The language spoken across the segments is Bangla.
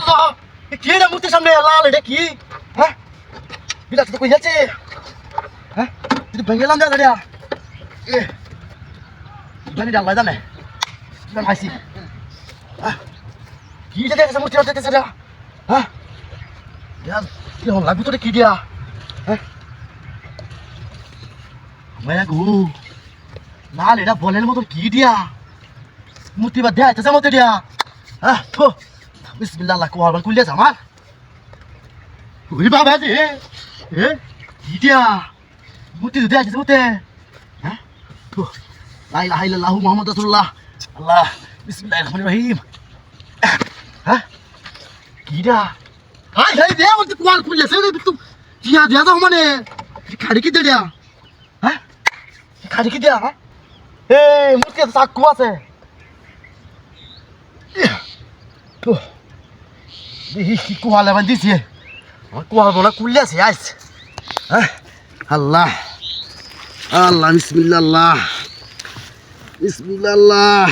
আল্লাহ কি রে মূর্তির সামনে লাল এটা কি হ্যাঁ বিলাস তো কই যাচ্ছে হ্যাঁ তুই ভেঙে গেলাম যা দাঁড়িয়া এ জানি ডাল জানে কি আইসি কি যে দেখেছে মূর্তি দেখতেছে রে হ্যাঁ কি হল লাগু তোরে কি দিয়া হ্যাঁ মায়া গু লাল এটা বলের মতো কি দিয়া মূর্তি বাদ দেয়া এটা মতো দিয়া হ্যাঁ তো বিসমিল্লাহ কোয়াল কুলিয়া জামাল ওরে বাবা রে এ কি দিয়া মূর্তি দেয়া আছে মতে হ্যাঁ তো লা ইলাহা ইল্লাল্লাহ মুহাম্মাদুর রাসূলুল্লাহ আল্লাহ বিসমিল্লাহির রহমানির রহিম হ্যাঁ কি দিয়া হাই হাই দে ওতে কোয়াল কুলিয়া সে তুই দিয়া দিয়া দাও মানে খাড়ি কি দিয়া হ্যাঁ খাড়ি কি দিয়া এ মূর্তি তো চাকু আছে তো দেখি কি কোয়ালে বান্ধিছে আমার কোয়াল বোনা কুলিয়া আছে আইস হ্যাঁ আল্লাহ আল্লাহ বিসমিল্লাহ আল্লাহ বিসমিল্লাহ আল্লাহ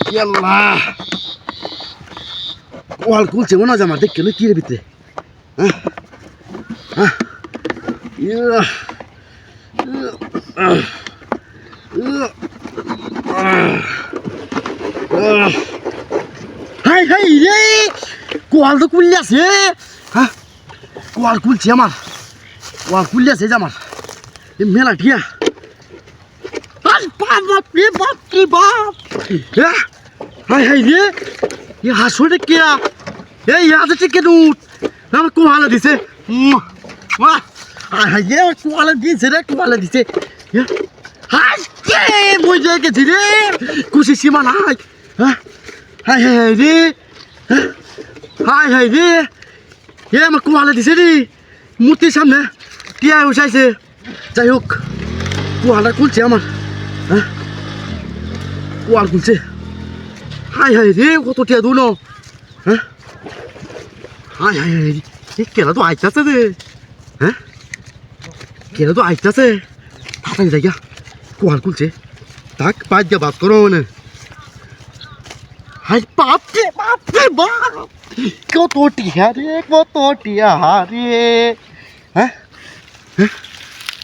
ইয়া আল্লাহ কোয়াল কুলছে মনে হয় আমার দেখে না কি রে ভিতরে হাই হাই রে কোয়াল তো কুললে আছে হ্যাঁ কোয়াল কুলছে আমার কোয়াল কুললে আছে আমার এই মেলা ঠিয়া বাপ রে বাপ রে বাপ হাই হাই রে এ হাসুরে কে এই হাতে টিকে দুট আমার কোয়ালে দিছে মা হাই হাই রে কোয়ালে দিছে রে কোয়ালে দিছে হাই কে মই যাই গেছি রে খুশি সীমা নাই হ্যাঁ হাই হাই রে হাই হাই রে এ আমার কোয়ালে দিছে রে মূর্তির সামনে টিয়া উঠাইছে যাই হোক কোয়ালা খুলছে আমার হ্যাঁ কোয়াল খুলছে হাই হাই রে কত টিয়া দুন হ্যাঁ হাই হাই হাই রে কেলা তো আইতাছে রে হ্যাঁ কেলা তো আইতাছে তাড়াতাড়ি যাইয়া কোয়াল খুলছে তাক পাঁচ দিয়া বাদ করো মানে হাই বাপ রে বাপ কত টিয়া রে হ্যাঁ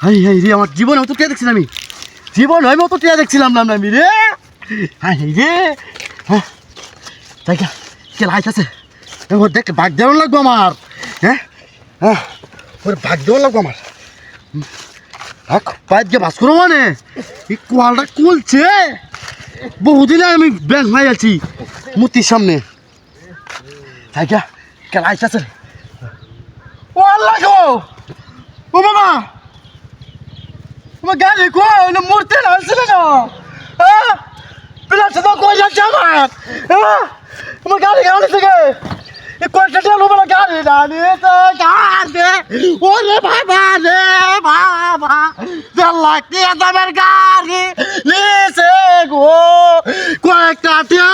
হাই হাই রে আমার জীবনে অত টিয়া দেখছিলাম আমি জীবন হয় মতো টিয়া দেখছিলাম না আমি রে হাই হাই রে হ্যাঁ তাই কেলা আইতাছে ওর দেখে ভাগ দেওয়ার লাগবো আমার হ্যাঁ হ্যাঁ ওর ভাগ দেওয়ার লাগবো আমার পাঁচ গিয়ে বাস করো মানে এই কোয়ালটা কুলছে বহুদিনে আমি ব্যাংক ভাই আছি মূর্তির সামনে তাই কেলা আইতাছে ও আল্লাহ গো ও বাবা আমার গাড়ি কই না মূর্তি না আসলে না প্লাস তো কই যাচ্ছে আমার গাড়ি থেকে কয়টা টেলো বলে গাড়ি জানি তো গাড়ি ওরে বাবা রে বাবা দেড় লাখ টাকা দামের গাড়ি নিচে গো কয়েকটা টিয়া